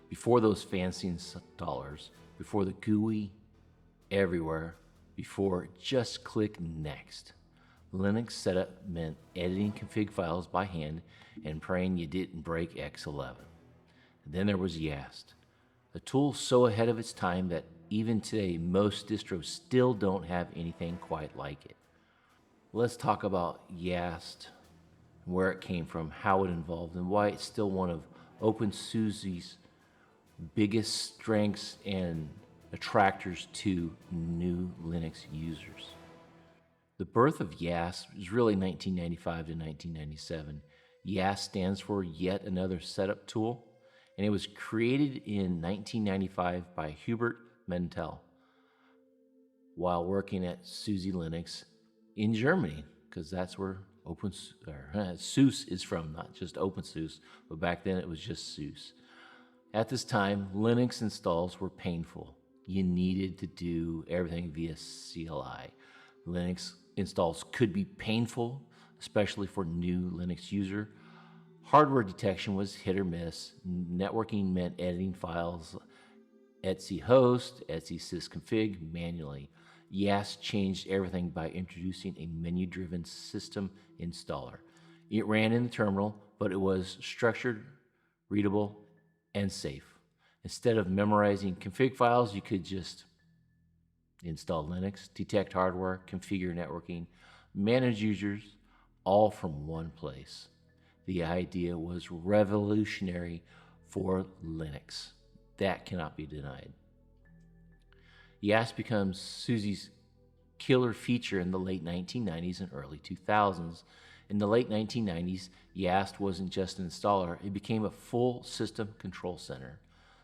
Before those fancy installers, before the GUI everywhere, before just click next. Linux setup meant editing config files by hand and praying you didn't break X11. And then there was YAST, a tool so ahead of its time that even today most distros still don't have anything quite like it. Let's talk about YAST, where it came from, how it evolved, and why it's still one of OpenSUSE's biggest strengths and attractors to new Linux users. The birth of YAST is really 1995 to 1997. YAST stands for Yet Another Setup Tool, and it was created in 1995 by Hubert Mentel while working at SUSE Linux in Germany, because that's where SUSE is from, not just OpenSUSE, but back then it was just SUSE. At this time, Linux installs were painful. You needed to do everything via CLI. Linux installs could be painful, especially for new Linux user. Hardware detection was hit or miss. Networking meant editing files etc host, etc sysconfig manually. YAST changed everything by introducing a menu-driven system installer. It ran in the terminal, but it was structured, readable, and safe. Instead of memorizing config files, you could just install Linux, detect hardware, configure networking, manage users, all from one place. The idea was revolutionary for Linux. That cannot be denied. YAST becomes SUSE's killer feature in the late 1990s and early 2000s. In the late 1990s, YAST wasn't just an installer, it became a full system control center.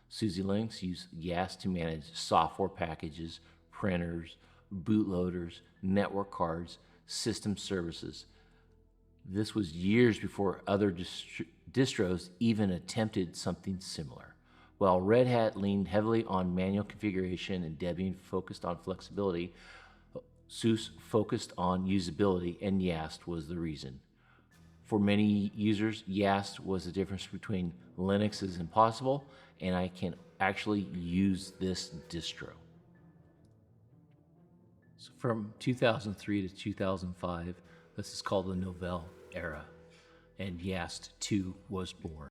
SUSE Linux used YAST to manage software packages, printers, bootloaders, network cards, system services. This was years before other distros even attempted something similar. While Red Hat leaned heavily on manual configuration and Debian focused on flexibility, SUSE focused on usability, and YAST was the reason. For many users, YAST was the difference between Linux is impossible and I can actually use this distro. So from 2003 to 2005, this is called the Novell era, and YAST 2 was born.